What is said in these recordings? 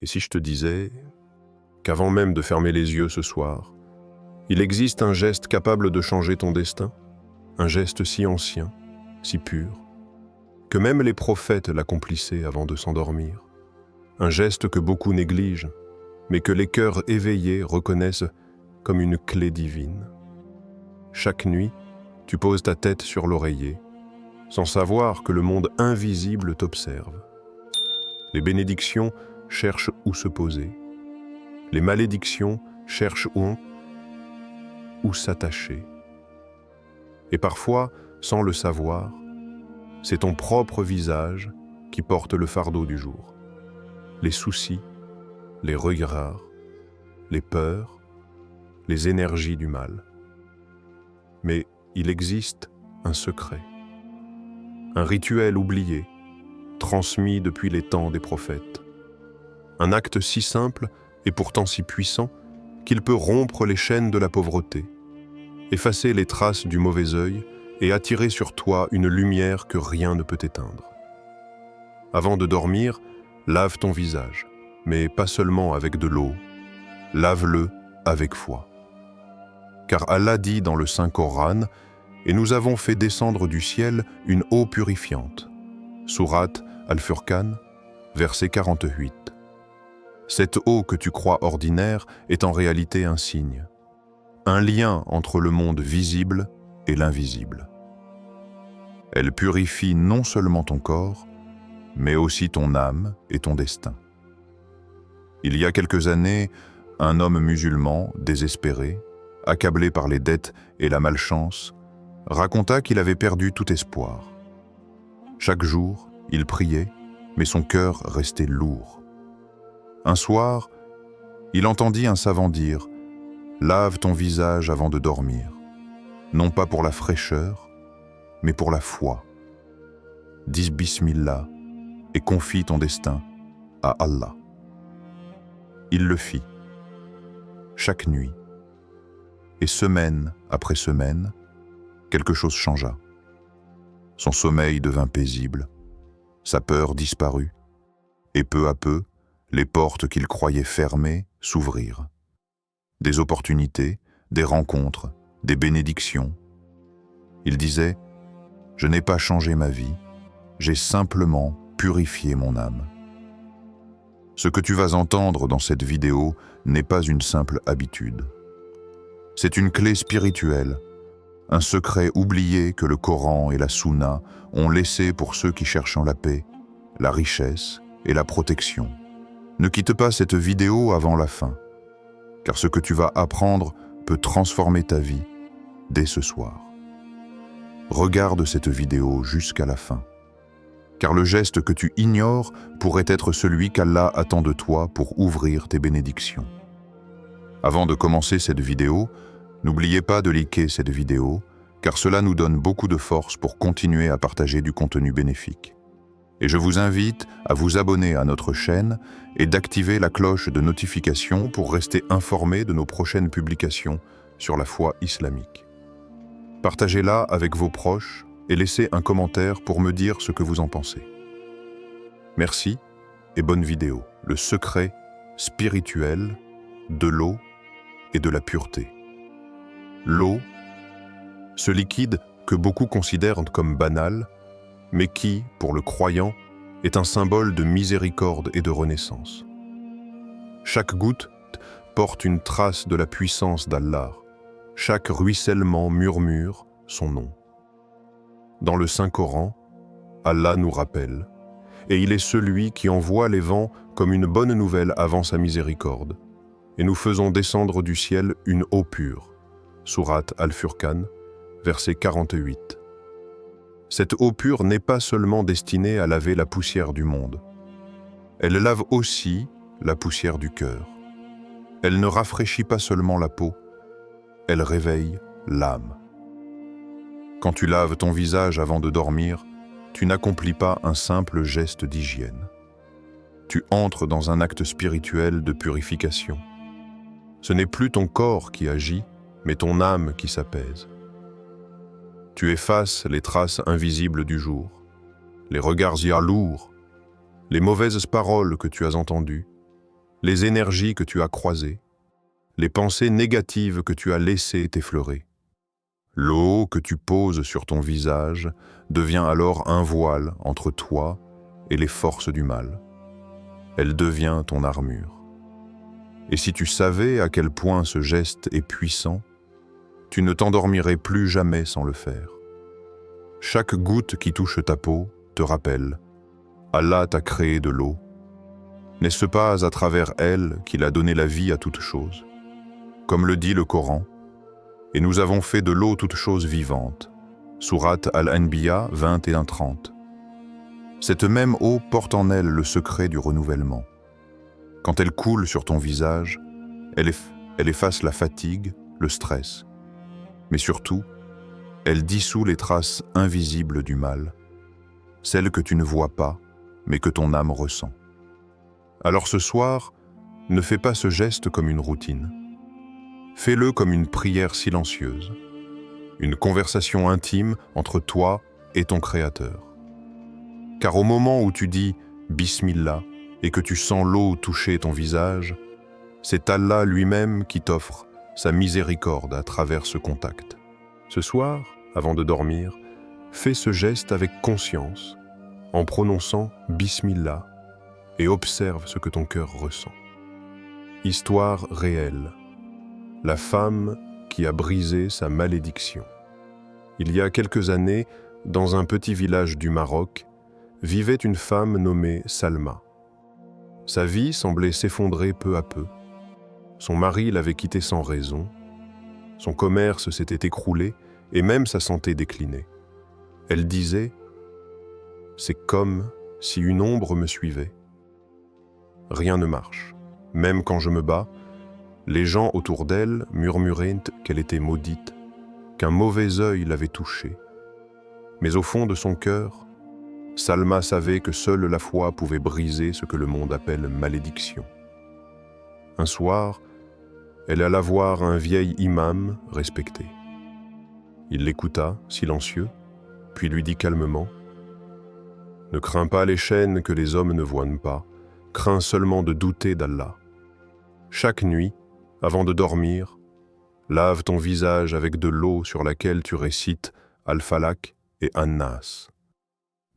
Et si je te disais qu'avant même de fermer les yeux ce soir, il existe un geste capable de changer ton destin, un geste si ancien, si pur, que même les prophètes l'accomplissaient avant de s'endormir, un geste que beaucoup négligent, mais que les cœurs éveillés reconnaissent comme une clé divine. Chaque nuit, tu poses ta tête sur l'oreiller, sans savoir que le monde invisible t'observe. Les bénédictions cherchent où se poser. Les malédictions cherchent où s'attacher. Et parfois, sans le savoir, c'est ton propre visage qui porte le fardeau du jour. Les soucis, les regrets, les peurs, les énergies du mal. Mais il existe un secret, un rituel oublié, transmis depuis les temps des prophètes. Un acte si simple et pourtant si puissant qu'il peut rompre les chaînes de la pauvreté, effacer les traces du mauvais œil et attirer sur toi une lumière que rien ne peut éteindre. Avant de dormir, lave ton visage, mais pas seulement avec de l'eau, lave-le avec foi. Car Allah dit dans le Saint-Coran, et nous avons fait descendre du ciel une eau purifiante. Sourate Al-Furqan, verset 48. Cette eau que tu crois ordinaire est en réalité un signe, un lien entre le monde visible et l'invisible. Elle purifie non seulement ton corps, mais aussi ton âme et ton destin. Il y a quelques années, un homme musulman, désespéré, accablé par les dettes et la malchance, raconta qu'il avait perdu tout espoir. Chaque jour, il priait, mais son cœur restait lourd. Un soir, il entendit un savant dire « Lave ton visage avant de dormir, non pas pour la fraîcheur, mais pour la foi. Dis Bismillah et confie ton destin à Allah. » Il le fit, chaque nuit. Et semaine après semaine, quelque chose changea. Son sommeil devint paisible, sa peur disparut, et peu à peu, les portes qu'il croyait fermées s'ouvrirent. Des opportunités, des rencontres, des bénédictions. Il disait « Je n'ai pas changé ma vie, j'ai simplement purifié mon âme. » Ce que tu vas entendre dans cette vidéo n'est pas une simple habitude. C'est une clé spirituelle, un secret oublié que le Coran et la Sunna ont laissé pour ceux qui cherchent la paix, la richesse et la protection. Ne quitte pas cette vidéo avant la fin, car ce que tu vas apprendre peut transformer ta vie dès ce soir. Regarde cette vidéo jusqu'à la fin, car le geste que tu ignores pourrait être celui qu'Allah attend de toi pour ouvrir tes bénédictions. Avant de commencer cette vidéo, n'oubliez pas de liker cette vidéo, car cela nous donne beaucoup de force pour continuer à partager du contenu bénéfique. Et je vous invite à vous abonner à notre chaîne et d'activer la cloche de notification pour rester informé de nos prochaines publications sur la foi islamique. Partagez-la avec vos proches et laissez un commentaire pour me dire ce que vous en pensez. Merci et bonne vidéo. Le secret spirituel de l'eau et de la pureté. L'eau, ce liquide que beaucoup considèrent comme banal, mais qui, pour le croyant, est un symbole de miséricorde et de renaissance. Chaque goutte porte une trace de la puissance d'Allah. Chaque ruissellement murmure son nom. Dans le Saint-Coran, Allah nous rappelle, et il est celui qui envoie les vents comme une bonne nouvelle avant sa miséricorde, et nous faisons descendre du ciel une eau pure. Sourate Al-Furqan, verset 48. Cette eau pure n'est pas seulement destinée à laver la poussière du monde. Elle lave aussi la poussière du cœur. Elle ne rafraîchit pas seulement la peau, elle réveille l'âme. Quand tu laves ton visage avant de dormir, tu n'accomplis pas un simple geste d'hygiène. Tu entres dans un acte spirituel de purification. Ce n'est plus ton corps qui agit, mais ton âme qui s'apaise. Tu effaces les traces invisibles du jour, les regards lourds, les mauvaises paroles que tu as entendues, les énergies que tu as croisées, les pensées négatives que tu as laissées t'effleurer. L'eau que tu poses sur ton visage devient alors un voile entre toi et les forces du mal. Elle devient ton armure. Et si tu savais à quel point ce geste est puissant, tu ne t'endormirais plus jamais sans le faire. Chaque goutte qui touche ta peau te rappelle « Allah t'a créé de l'eau. N'est-ce pas à travers elle qu'il a donné la vie à toute chose ?» Comme le dit le Coran, « Et nous avons fait de l'eau toute chose vivante » Sourate Al-Anbiya 21-30. Cette même eau porte en elle le secret du renouvellement. Quand elle coule sur ton visage, elle efface la fatigue, le stress. Mais surtout, elle dissout les traces invisibles du mal, celles que tu ne vois pas, mais que ton âme ressent. Alors ce soir, ne fais pas ce geste comme une routine. Fais-le comme une prière silencieuse, une conversation intime entre toi et ton Créateur. Car au moment où tu dis « Bismillah » et que tu sens l'eau toucher ton visage, c'est Allah lui-même qui t'offre sa miséricorde à travers ce contact. Ce soir, avant de dormir, fais ce geste avec conscience, en prononçant « Bismillah » et observe ce que ton cœur ressent. Histoire réelle. La femme qui a brisé sa malédiction. Il y a quelques années, dans un petit village du Maroc, vivait une femme nommée Salma. Sa vie semblait s'effondrer peu à peu. Son mari l'avait quittée sans raison. Son commerce s'était écroulé et même sa santé déclinait. Elle disait « C'est comme si une ombre me suivait. Rien ne marche. Même quand je me bats, les gens autour d'elle murmuraient qu'elle était maudite, qu'un mauvais œil l'avait touchée. Mais au fond de son cœur, Salma savait que seule la foi pouvait briser ce que le monde appelle malédiction. Un soir, elle alla voir un vieil imam respecté. Il l'écouta, silencieux, puis lui dit calmement « Ne crains pas les chaînes que les hommes ne voient pas, crains seulement de douter d'Allah. Chaque nuit, avant de dormir, lave ton visage avec de l'eau sur laquelle tu récites Al-Falaq et An-Nas.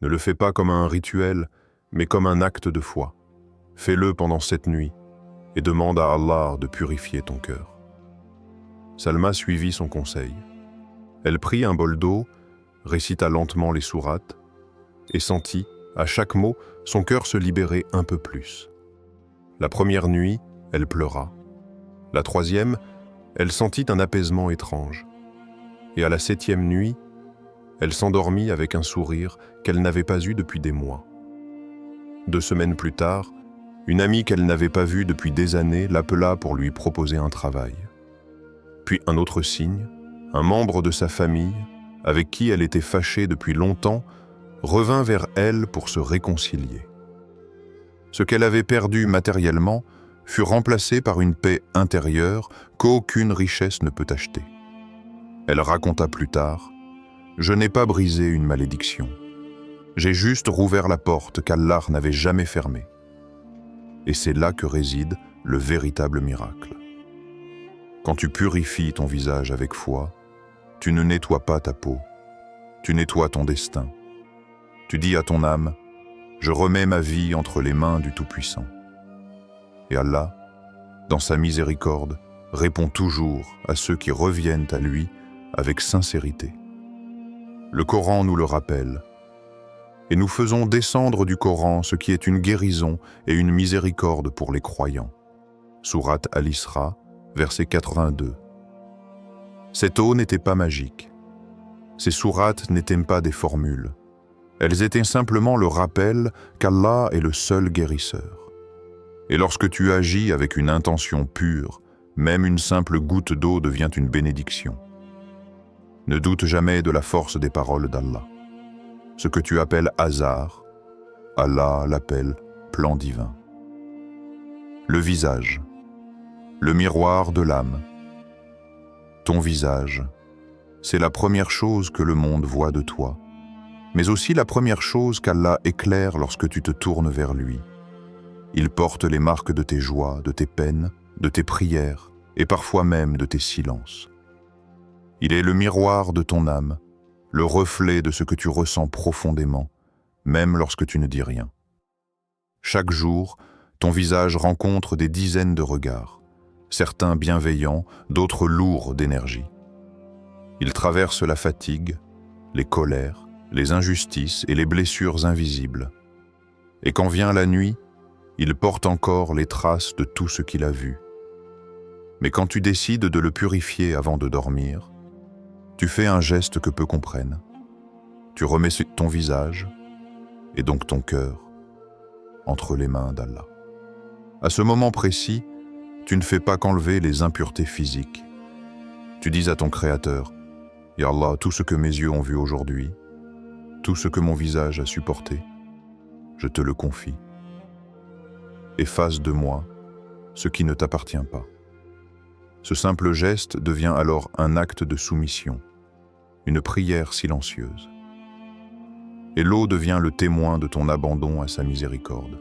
Ne le fais pas comme un rituel, mais comme un acte de foi. Fais-le pendant cette nuit et demande à Allah de purifier ton cœur. » Salma suivit son conseil. Elle prit un bol d'eau, récita lentement les sourates et sentit, à chaque mot, son cœur se libérer un peu plus. La première nuit, elle pleura. La troisième, elle sentit un apaisement étrange. Et à la 7e nuit, elle s'endormit avec un sourire qu'elle n'avait pas eu depuis des mois. 2 semaines plus tard, une amie qu'elle n'avait pas vue depuis des années l'appela pour lui proposer un travail. Puis un autre signe, un membre de sa famille, avec qui elle était fâchée depuis longtemps, revint vers elle pour se réconcilier. Ce qu'elle avait perdu matériellement fut remplacé par une paix intérieure qu'aucune richesse ne peut acheter. Elle raconta plus tard « Je n'ai pas brisé une malédiction. J'ai juste rouvert la porte qu'Allah n'avait jamais fermée. » Et c'est là que réside le véritable miracle. Quand tu purifies ton visage avec foi, tu ne nettoies pas ta peau, tu nettoies ton destin. Tu dis à ton âme « Je remets ma vie entre les mains du Tout-Puissant. » Et Allah, dans sa miséricorde, répond toujours à ceux qui reviennent à lui avec sincérité. Le Coran nous le rappelle. Et nous faisons descendre du Coran ce qui est une guérison et une miséricorde pour les croyants. Sourate Al-Isra, verset 82. Cette eau n'était pas magique. Ces sourates n'étaient pas des formules. Elles étaient simplement le rappel qu'Allah est le seul guérisseur. Et lorsque tu agis avec une intention pure, même une simple goutte d'eau devient une bénédiction. Ne doute jamais de la force des paroles d'Allah. Ce que tu appelles hasard, Allah l'appelle plan divin. Le visage, le miroir de l'âme. Ton visage, c'est la première chose que le monde voit de toi, mais aussi la première chose qu'Allah éclaire lorsque tu te tournes vers lui. Il porte les marques de tes joies, de tes peines, de tes prières et parfois même de tes silences. Il est le miroir de ton âme, le reflet de ce que tu ressens profondément, même lorsque tu ne dis rien. Chaque jour, ton visage rencontre des dizaines de regards, certains bienveillants, d'autres lourds d'énergie. Il traverse la fatigue, les colères, les injustices et les blessures invisibles. Et quand vient la nuit, il porte encore les traces de tout ce qu'il a vu. Mais quand tu décides de le purifier avant de dormir, tu fais un geste que peu comprennent. Tu remets ton visage, et donc ton cœur, entre les mains d'Allah. À ce moment précis, tu ne fais pas qu'enlever les impuretés physiques. Tu dis à ton Créateur, « Ya Allah, tout ce que mes yeux ont vu aujourd'hui, tout ce que mon visage a supporté, je te le confie. Efface de moi ce qui ne t'appartient pas. » Ce simple geste devient alors un acte de soumission, une prière silencieuse. Et l'eau devient le témoin de ton abandon à sa miséricorde.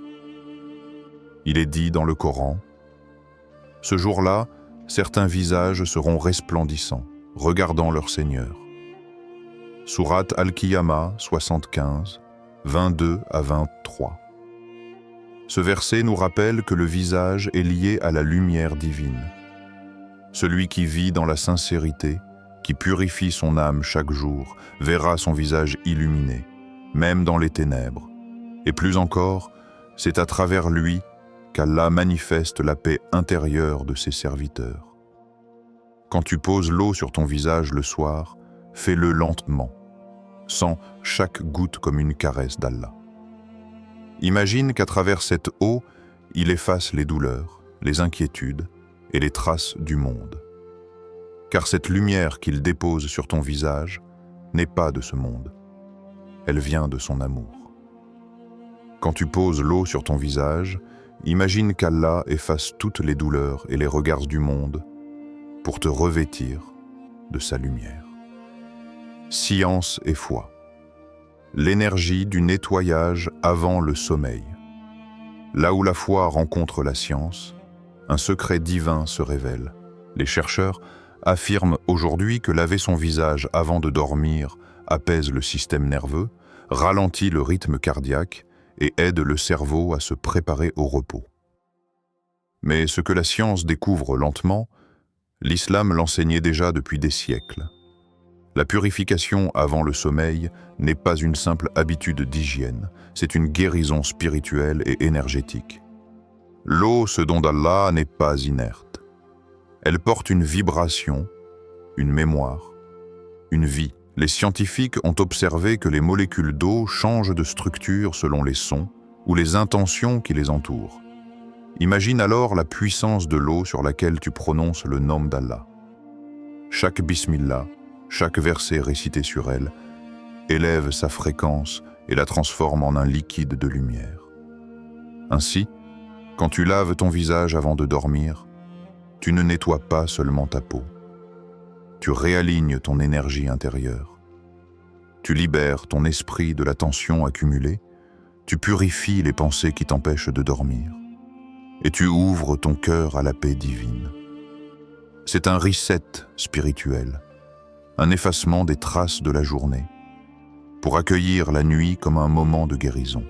Il est dit dans le Coran, « Ce jour-là, certains visages seront resplendissants, regardant leur Seigneur. » Sourate Al-Qiyamah 75, 22 à 23. Ce verset nous rappelle que le visage est lié à la lumière divine. Celui qui vit dans la sincérité, qui purifie son âme chaque jour, verra son visage illuminé, même dans les ténèbres. Et plus encore, c'est à travers lui qu'Allah manifeste la paix intérieure de ses serviteurs. Quand tu poses l'eau sur ton visage le soir, fais-le lentement, sens chaque goutte comme une caresse d'Allah. Imagine qu'à travers cette eau, il efface les douleurs, les inquiétudes et les traces du monde. Car cette lumière qu'il dépose sur ton visage n'est pas de ce monde. Elle vient de son amour. Quand tu poses l'eau sur ton visage, imagine qu'Allah efface toutes les douleurs et les regards du monde pour te revêtir de sa lumière. Science et foi. L'énergie du nettoyage avant le sommeil. Là où la foi rencontre la science, un secret divin se révèle. Les chercheurs affirment aujourd'hui que laver son visage avant de dormir apaise le système nerveux, ralentit le rythme cardiaque et aide le cerveau à se préparer au repos. Mais ce que la science découvre lentement, l'islam l'enseignait déjà depuis des siècles. La purification avant le sommeil n'est pas une simple habitude d'hygiène, c'est une guérison spirituelle et énergétique. L'eau, ce don d'Allah, n'est pas inerte. Elle porte une vibration, une mémoire, une vie. Les scientifiques ont observé que les molécules d'eau changent de structure selon les sons ou les intentions qui les entourent. Imagine alors la puissance de l'eau sur laquelle tu prononces le nom d'Allah. Chaque bismillah, chaque verset récité sur elle, élève sa fréquence et la transforme en un liquide de lumière. Ainsi, quand tu laves ton visage avant de dormir, tu ne nettoies pas seulement ta peau. Tu réalignes ton énergie intérieure. Tu libères ton esprit de la tension accumulée, tu purifies les pensées qui t'empêchent de dormir, et tu ouvres ton cœur à la paix divine. C'est un reset spirituel, un effacement des traces de la journée, pour accueillir la nuit comme un moment de guérison.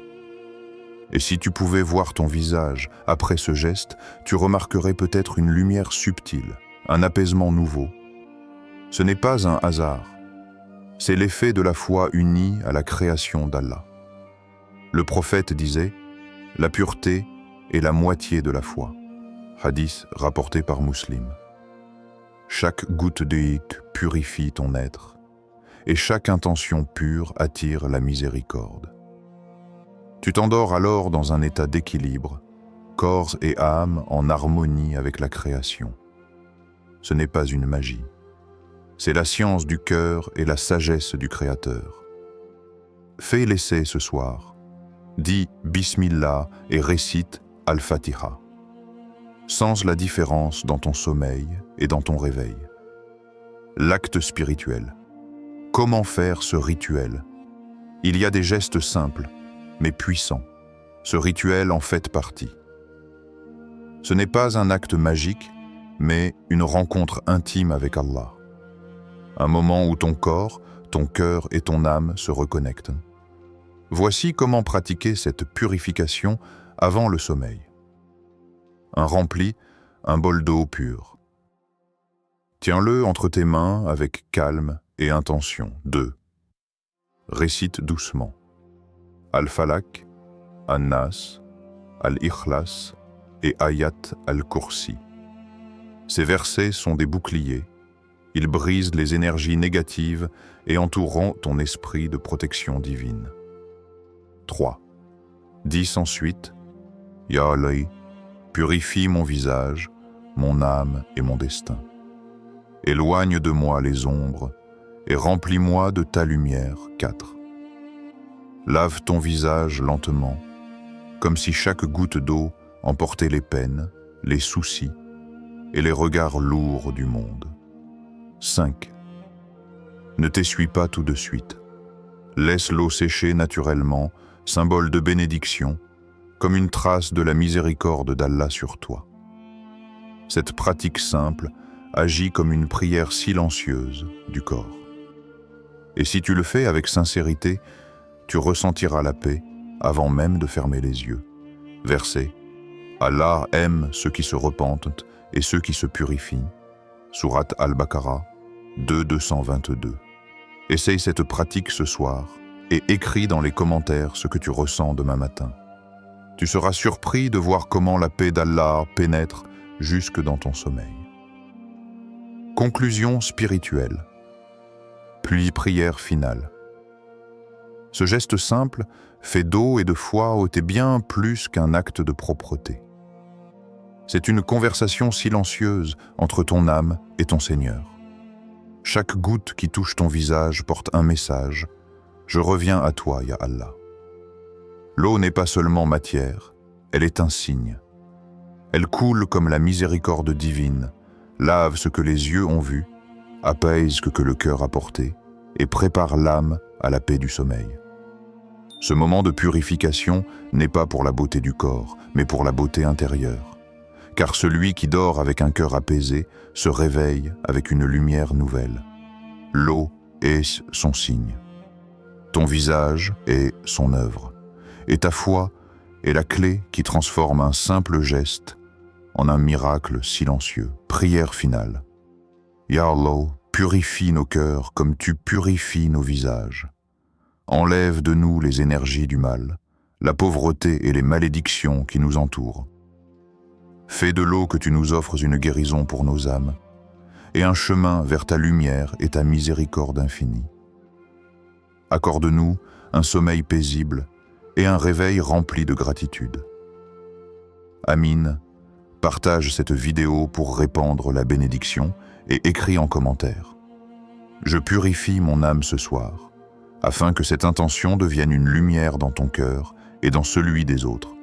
Et si tu pouvais voir ton visage après ce geste, tu remarquerais peut-être une lumière subtile, un apaisement nouveau. Ce n'est pas un hasard, c'est l'effet de la foi unie à la création d'Allah. Le prophète disait « La pureté est la moitié de la foi ». Hadith rapporté par Muslim. Chaque goutte d'huile purifie ton être, et chaque intention pure attire la miséricorde. Tu t'endors alors dans un état d'équilibre, corps et âme en harmonie avec la création. Ce n'est pas une magie. C'est la science du cœur et la sagesse du Créateur. Fais l'essai ce soir. Dis Bismillah et récite Al-Fatiha. Sens la différence dans ton sommeil et dans ton réveil. L'acte spirituel. Comment faire ce rituel? Il y a des gestes simples, mais puissants. Ce rituel en fait partie. Ce n'est pas un acte magique, mais une rencontre intime avec Allah. Un moment où ton corps, ton cœur et ton âme se reconnectent. Voici comment pratiquer cette purification avant le sommeil. Un rempli, un bol d'eau pure. Tiens-le entre tes mains avec calme et intention. 2. Récite doucement. Al-Falak, An-Nas, Al-Ikhlas et Ayat al-Kursi. Ces versets sont des boucliers. Ils brisent les énergies négatives et entoureront ton esprit de protection divine. 3. Dis ensuite, Ya Allah, purifie mon visage, mon âme et mon destin. Éloigne de moi les ombres et remplis-moi de ta lumière. 4. Lave ton visage lentement, comme si chaque goutte d'eau emportait les peines, les soucis et les regards lourds du monde. 5. Ne t'essuie pas tout de suite. Laisse l'eau sécher naturellement, symbole de bénédiction, comme une trace de la miséricorde d'Allah sur toi. Cette pratique simple agit comme une prière silencieuse du corps. Et si tu le fais avec sincérité, tu ressentiras la paix avant même de fermer les yeux. Verset. Allah aime ceux qui se repentent et ceux qui se purifient. Sourate Al-Baqarah 2:222. Essaye cette pratique ce soir et écris dans les commentaires ce que tu ressens demain matin. Tu seras surpris de voir comment la paix d'Allah pénètre jusque dans ton sommeil. Conclusion spirituelle. Puis prière finale. Ce geste simple, fait d'eau et de foi, est bien plus qu'un acte de propreté. C'est une conversation silencieuse entre ton âme et ton Seigneur. Chaque goutte qui touche ton visage porte un message. Je reviens à toi, ya Allah. L'eau n'est pas seulement matière, elle est un signe. Elle coule comme la miséricorde divine, lave ce que les yeux ont vu, apaise ce que le cœur a porté et prépare l'âme à la paix du sommeil. Ce moment de purification n'est pas pour la beauté du corps, mais pour la beauté intérieure. Car celui qui dort avec un cœur apaisé se réveille avec une lumière nouvelle. L'eau est son signe. Ton visage est son œuvre. Et ta foi est la clé qui transforme un simple geste en un miracle silencieux. Prière finale. Ya Allah, purifie nos cœurs comme tu purifies nos visages. Enlève de nous les énergies du mal, la pauvreté et les malédictions qui nous entourent. Fais de l'eau que tu nous offres une guérison pour nos âmes et un chemin vers ta lumière et ta miséricorde infinie. Accorde-nous un sommeil paisible et un réveil rempli de gratitude. Amin. Partage cette vidéo pour répandre la bénédiction et écris en commentaire. Je purifie mon âme ce soir, afin que cette intention devienne une lumière dans ton cœur et dans celui des autres.